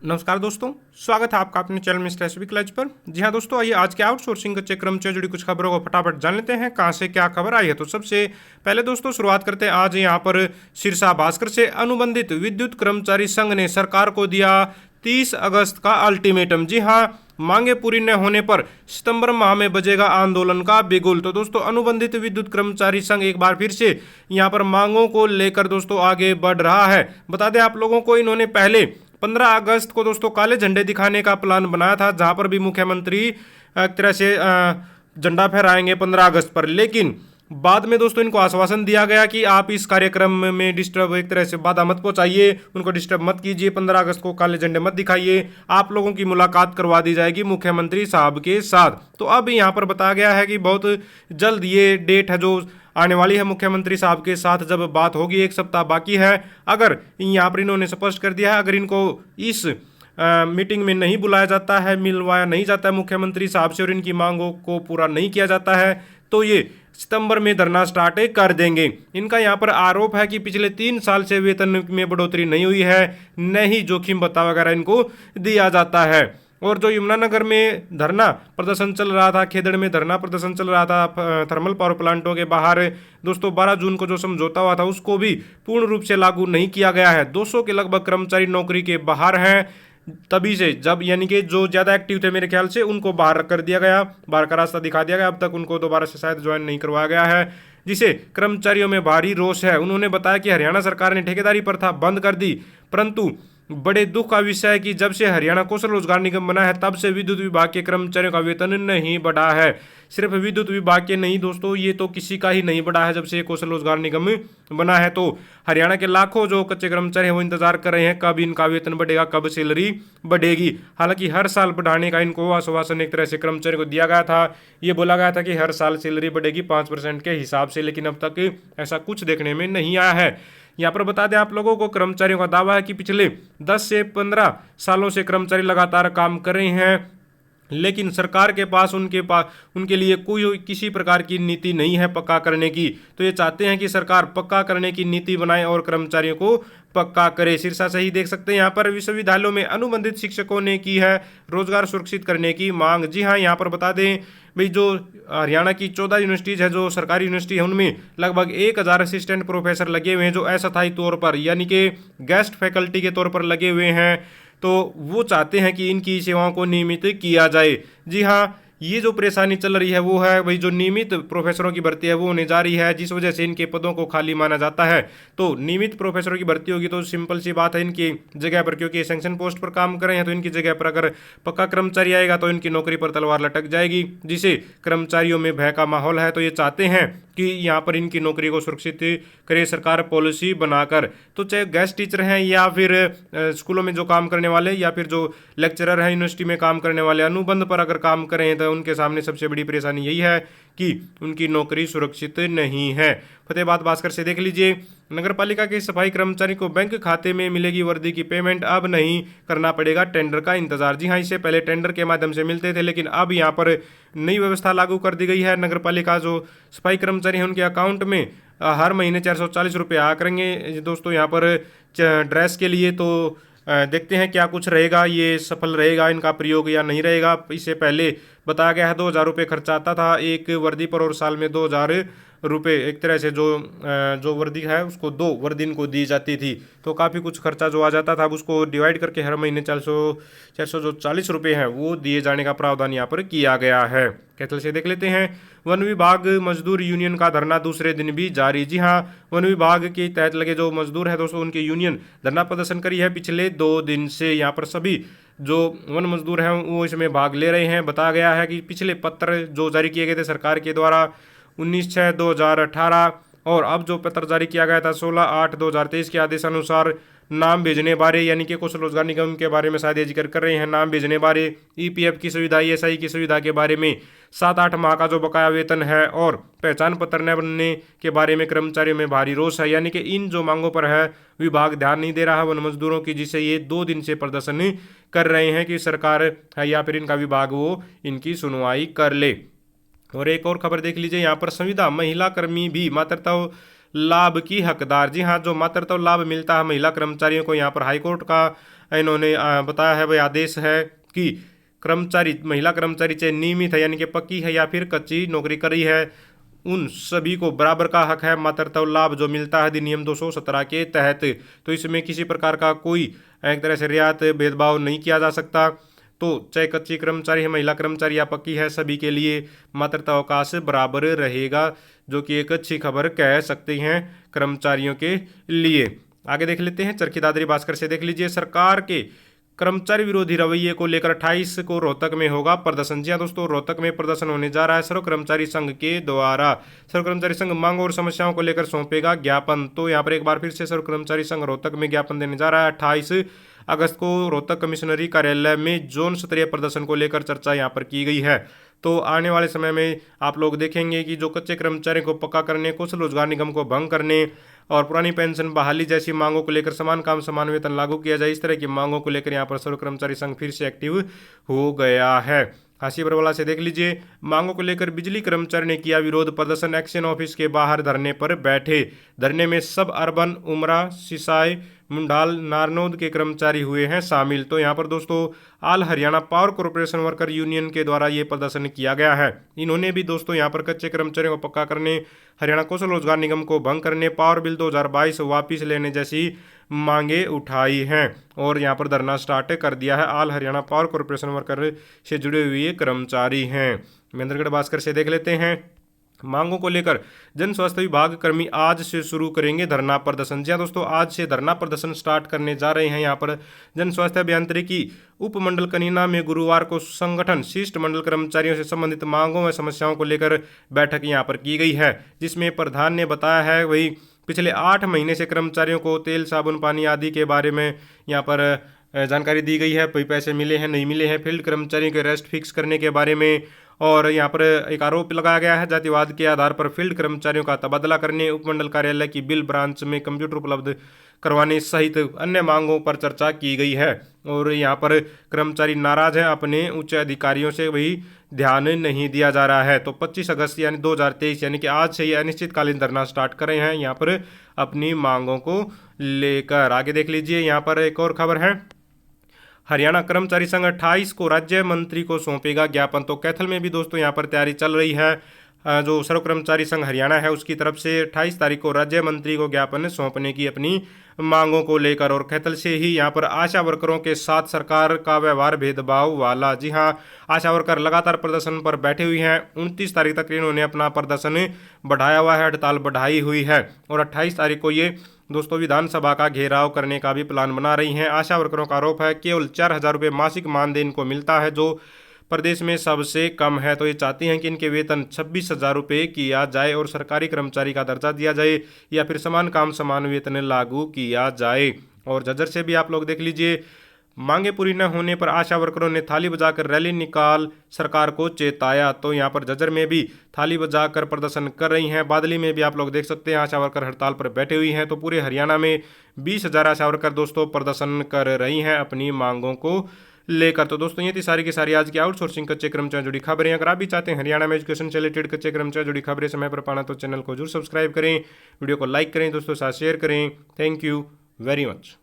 नमस्कार दोस्तों, स्वागत है आपका अपने चैनल मिस्टर एसबी क्लच पर। जी हाँ दोस्तों, आइए आज के आउटसोर्सिंग के क्रम से जुड़ी कुछ खबरों को फटाफट जान लेते हैं कहाँ से क्या खबर आई है। तो सबसे पहले दोस्तों शुरुआत करते हैं आज यहाँ पर सिरसा भास्कर से। अनुबंधित विद्युत कर्मचारी संघ ने सरकार को दिया 30 अगस्त का अल्टीमेटम। जी हाँ, मांगे पूरी न होने पर सितंबर माह में बजेगा आंदोलन का बिगुल। तो दोस्तों अनुबंधित विद्युत कर्मचारी संघ एक बार फिर से यहाँ पर मांगों को लेकर दोस्तों आगे बढ़ रहा है। बता दें आप लोगों को, इन्होंने पहले 15 अगस्त को दोस्तों काले झंडे दिखाने का प्लान बनाया था, जहां पर भी मुख्यमंत्री एक तरह से झंडा फहराएंगे 15 अगस्त पर। लेकिन बाद में दोस्तों इनको आश्वासन दिया गया कि आप इस कार्यक्रम में डिस्टर्ब, एक तरह से बाधा मत पहुंचाइए, उनको डिस्टर्ब मत कीजिए, 15 अगस्त को काले झंडे मत दिखाइए, आप लोगों की मुलाकात करवा दी जाएगी मुख्यमंत्री साहब के साथ। तो अब यहाँ पर बताया गया है कि बहुत जल्द ये डेट है जो आने वाली है मुख्यमंत्री साहब के साथ, जब बात होगी। 1 सप्ताह बाकी है। अगर यहाँ पर इन्होंने स्पष्ट कर दिया है, अगर इनको इस मीटिंग में नहीं बुलाया जाता है, मिलवाया नहीं जाता है मुख्यमंत्री साहब से और इनकी मांगों को पूरा नहीं किया जाता है, तो ये सितंबर में धरना स्टार्ट कर देंगे। इनका यहाँ पर आरोप है कि पिछले 3 साल से वेतन में बढ़ोतरी नहीं हुई है, न ही जोखिम भत्ता वगैरह इनको दिया जाता है। और जो यमुनानगर में धरना प्रदर्शन चल रहा था, खेदड़ में धरना प्रदर्शन चल रहा था थर्मल पावर प्लांटों के बाहर, दोस्तों 12 जून को जो समझौता हुआ था उसको भी पूर्ण रूप से लागू नहीं किया गया है। 200 के लगभग कर्मचारी नौकरी के बाहर हैं तभी से, जब यानी कि जो ज़्यादा एक्टिव थे मेरे ख्याल से उनको बाहर कर दिया गया, बाहर का रास्ता दिखा दिया गया। अब तक उनको दोबारा से शायद ज्वाइन नहीं करवाया गया है, जिसे कर्मचारियों में भारी रोष है। उन्होंने बताया कि हरियाणा सरकार ने ठेकेदारी प्रथा बंद कर दी, परंतु बड़े दुख का विषय है कि जब से हरियाणा कौशल रोजगार निगम बना है तब से विद्युत विभाग के कर्मचारियों का वेतन नहीं बढ़ा है। सिर्फ विद्युत विभाग के नहीं दोस्तों, ये तो किसी का ही नहीं बढ़ा है जब से कौशल रोजगार निगम बना है। तो हरियाणा के लाखों जो कच्चे कर्मचारी हैं वो इंतजार कर रहे हैं कब इनका वेतन बढ़ेगा, कब सैलरी बढ़ेगी। हालांकि हर साल बढ़ाने का इनको आश्वासन एक तरह से कर्मचारी को दिया गया था। ये बोला गया था कि हर साल सैलरी बढ़ेगी 5% के हिसाब से, लेकिन अब तक ऐसा कुछ देखने में नहीं आया है। यहाँ पर बता दें आप लोगों को, कर्मचारियों का दावा है कि पिछले 10 से 15 सालों से कर्मचारी लगातार काम कर रहे हैं, लेकिन सरकार के पास उनके लिए कोई किसी प्रकार की नीति नहीं है पक्का करने की। तो ये चाहते हैं कि सरकार पक्का करने की नीति बनाए और कर्मचारियों को पक्का करे। सिरसा से ही देख सकते हैं यहाँ पर विश्वविद्यालयों में अनुबंधित शिक्षकों ने की है रोजगार सुरक्षित करने की मांग। जी हाँ, यहाँ पर बता दें भाई, जो हरियाणा की 14 यूनिवर्सिटीज है जो सरकारी यूनिवर्सिटी है, उनमें लगभग 1000 असिस्टेंट प्रोफेसर लगे हुए हैं जो अस्थायी तौर पर यानी कि गेस्ट फैकल्टी के तौर पर लगे हुए हैं। तो वो चाहते हैं कि इनकी सेवाओं को नियमित किया जाए। जी हाँ, ये जो परेशानी चल रही है वो है भाई, जो नियमित प्रोफेसरों की भर्ती है वो होने जा रही है, जिस वजह से इनके पदों को खाली माना जाता है। तो नियमित प्रोफेसरों की भर्ती होगी तो सिंपल सी बात है, इनकी जगह पर, क्योंकि सैंक्शन पोस्ट पर काम कर रहे हैं, तो इनकी जगह पर अगर पक्का कर्मचारी आएगा तो इनकी नौकरी पर तलवार लटक जाएगी, जिसे कर्मचारियों में भय का माहौल है। तो ये चाहते हैं कि यहाँ पर इनकी नौकरी को सुरक्षित करे सरकार पॉलिसी बनाकर। तो चाहे गेस्ट टीचर हैं या फिर स्कूलों में जो काम करने वाले या फिर जो लेक्चरर हैं यूनिवर्सिटी में काम करने वाले, अनुबंध पर अगर काम करें तो उनके सामने सबसे बड़ी परेशानी यही है कि उनकी नौकरी सुरक्षित नहीं है। फतेहाबाद भास्कर से देख लीजिए, नगरपालिका के सफाई कर्मचारी को बैंक खाते में मिलेगी वर्दी की पेमेंट, अब नहीं करना पड़ेगा टेंडर का इंतजार। जी हाँ, इससे पहले टेंडर के माध्यम से मिलते थे, लेकिन अब यहाँ पर नई व्यवस्था लागू कर दी गई है। नगरपालिका जो सफाई कर्मचारी हैं उनके अकाउंट में हर महीने 440 रुपये आया करेंगे दोस्तों यहाँ पर ड्रेस के लिए। तो देखते हैं क्या कुछ रहेगा, ये सफल रहेगा इनका प्रयोग या नहीं रहेगा। इससे पहले बताया गया है 2000 रुपये खर्चा आता था एक वर्दी पर और साल में 2000 रुपये एक तरह से जो वर्दी है उसको 2 वर्दी इनको दी जाती थी। तो काफ़ी कुछ खर्चा जो आ जाता था, अब उसको डिवाइड करके हर महीने 400 जो 40 रुपये हैं वो दिए जाने का प्रावधान यहाँ पर किया गया है। कैथल से देख लेते हैं, वन विभाग मजदूर यूनियन का धरना दूसरे दिन भी जारी। जी हाँ, वन विभाग के तहत लगे जो मजदूर है दोस्तों, उनकी यूनियन धरना प्रदर्शन करी है पिछले 2 दिन से। यहाँ पर सभी जो वन मजदूर हैं वो इसमें भाग ले रहे हैं। बताया गया है कि पिछले पत्र जो जारी किए गए थे सरकार के द्वारा 19/6/2018 और अब जो पत्र जारी किया गया था 16/8/2023 के आदेशानुसार नाम भेजने बारे, यानी कि कौशल रोजगार निगम के बारे में शायद ये जिक्र कर रहे हैं, नाम भेजने बारे, ईपीएफ की सुविधा, ईएसआई की सुविधा के बारे में, 7-8 माह का जो बकाया वेतन है और पहचान पत्र न बनने के बारे में कर्मचारियों में भारी रोष है। यानी कि इन जो मांगों पर है विभाग ध्यान नहीं दे रहा है वन मजदूरों की, जिसे ये 2 दिन से प्रदर्शन कर रहे हैं कि सरकार है या फिर इनका विभाग वो इनकी सुनवाई कर ले। और एक और खबर देख लीजिए, यहाँ पर संविदा महिला कर्मी भी मातृत्व लाभ की हकदार। जी हाँ, जो मातृत्व लाभ मिलता है महिला कर्मचारियों को, यहाँ पर हाईकोर्ट का इन्होंने बताया है, भाई आदेश है कि कर्मचारी, महिला कर्मचारी चाहे नियमित है यानी कि पक्की है या फिर कच्ची नौकरी कर रही है, उन सभी को बराबर का हक है मातृत्व लाभ जो मिलता है अधिनियम 217 के तहत। तो इसमें किसी प्रकार का कोई एक तरह से रियायत भेदभाव नहीं किया जा सकता। तो चाहे कच्ची कर्मचारी है, महिला कर्मचारी या पक्की है, सभी के लिए मातृत्व अवकाश बराबर रहेगा, जो कि एक अच्छी खबर कह सकते हैं कर्मचारियों के लिए। आगे देख लेते हैं चरखी दादरी भास्कर से, देख लीजिए सरकार के कर्मचारी विरोधी रवैये को लेकर 28 को रोहतक में होगा प्रदर्शन। जी हाँ दोस्तों, रोहतक में प्रदर्शन होने जा रहा है। सर्व कर्मचारी संघ के द्वारा सर्व कर्मचारी संघ मांगों और समस्याओं को लेकर सौंपेगा ज्ञापन। तो यहाँ पर एक बार फिर से सर्व कर्मचारी संघ रोहतक में ज्ञापन देने जा रहा है। 28 अगस्त को रोहतक कमिश्नरी कार्यालय में जोन स्तरीय प्रदर्शन को लेकर चर्चा यहाँ पर की गई है। तो आने वाले समय में आप लोग देखेंगे कि जो कच्चे कर्मचारियों को पक्का करने, कौशल रोजगार निगम को भंग करने और पुरानी पेंशन बहाली जैसी मांगों को लेकर समान काम समान वेतन लागू किया जाए, इस तरह की मांगों को लेकर यहाँ पर सर्व कर्मचारी संघ फिर से एक्टिव हो गया है। हाशिया बरवाला से देख लीजिए, मांगों को लेकर बिजली कर्मचारी ने किया विरोध प्रदर्शन, एक्शन ऑफिस के बाहर धरने पर बैठे। धरने में सब अर्बन, उमरा, सिसाई, मुंडाल, नारनौद के कर्मचारी हुए हैं शामिल। तो यहाँ पर दोस्तों all Haryana power corporation worker union के द्वारा ये प्रदर्शन किया गया है। इन्होंने भी दोस्तों यहाँ पर कच्चे कर्मचारियों को पक्का करने, हरियाणा कौशल रोजगार निगम को भंग करने, पावर बिल 2022 वापिस लेने जैसी मांगे उठाई हैं और यहाँ पर धरना स्टार्ट कर दिया है। All Haryana power corporation worker से जुड़े हुए कर्मचारी हैं। महेंद्रगढ़ भास्कर से देख लेते हैं, मांगों को लेकर जन स्वास्थ्य विभाग कर्मी आज से शुरू करेंगे धरना प्रदर्शन। जी हाँ दोस्तों, आज से धरना प्रदर्शन स्टार्ट करने जा रहे हैं। यहाँ पर जन स्वास्थ्य अभियांत्रिकी उपमंडल कनीना में गुरुवार को संगठन शिष्ट मंडल कर्मचारियों से संबंधित मांगों व समस्याओं को लेकर बैठक यहाँ पर की गई है, जिसमें प्रधान ने बताया है वही पिछले 8 महीने से कर्मचारियों को तेल, साबुन, पानी आदि के बारे में यहाँ पर जानकारी दी गई है। पैसे मिले हैं, नहीं मिले हैं, फील्ड कर्मचारियों के रेस्ट फिक्स करने के बारे में, और यहाँ पर एक आरोप लगाया गया है जातिवाद के आधार पर फील्ड कर्मचारियों का तबादला करने, उपमंडल कार्यालय की बिल ब्रांच में कंप्यूटर उपलब्ध करवाने सहित अन्य मांगों पर चर्चा की गई है। और यहाँ पर कर्मचारी नाराज हैं, अपने उच्च अधिकारियों से वही ध्यान नहीं दिया जा रहा है। तो 25 अगस्त यानी 2023 यानी कि आज से ये अनिश्चितकालीन धरना स्टार्ट कर रहे हैं यहाँ पर अपनी मांगों को लेकर। आगे देख लीजिए, यहाँ पर एक और खबर है, हरियाणा कर्मचारी संघ 28 को राज्य मंत्री को सौंपेगा ज्ञापन। तो कैथल में भी दोस्तों यहाँ पर तैयारी चल रही है। जो सर्व कर्मचारी संघ हरियाणा है उसकी तरफ से 28 तारीख को राज्य मंत्री को ज्ञापन सौंपने की अपनी मांगों को लेकर। और कैथल से ही यहाँ पर आशा वर्करों के साथ सरकार का व्यवहार भेदभाव वाला। जी हाँ, आशा वर्कर लगातार प्रदर्शन पर बैठे हुए हैं। 29 तारीख तक इन्होंने अपना प्रदर्शन बढ़ाया हुआ है, हड़ताल बढ़ाई हुई है और 28 तारीख को ये दोस्तों विधानसभा का घेराव करने का भी प्लान बना रही हैं। आशा वर्करों का आरोप है केवल 4,000 रुपये मासिक मानदेय इनको मिलता है, जो प्रदेश में सबसे कम है। तो ये चाहती हैं कि इनके वेतन 26,000 रुपये किया जाए और सरकारी कर्मचारी का दर्जा दिया जाए या फिर समान काम समान वेतन लागू किया जाए। और झज्जर से भी आप लोग देख लीजिए, मांगे पूरी न होने पर आशा वर्करों ने थाली बजाकर रैली निकाल सरकार को चेताया। तो यहाँ पर झज्जर में भी थाली बजाकर प्रदर्शन कर रही हैं। बादली में भी आप लोग देख सकते हैं आशा वर्कर हड़ताल पर बैठे हुई हैं। तो पूरे हरियाणा में 20,000 आशा वर्कर दोस्तों प्रदर्शन कर रही हैं अपनी मांगों को लेकर। तो दोस्तों ये थी सारी की सारी आज की आउटसोर्सिंग कच्चे कर्मचारी जुड़ी खबरें। अगर आप भी चाहते हैं हरियाणा में एजुकेशन से रिलेटेड कच्चे कर्मचारी जुड़ी खबरें समय पर पाना तो चैनल को जरूर सब्सक्राइब करें, वीडियो को लाइक करें, दोस्तों साथ शेयर करें। Thank you very much.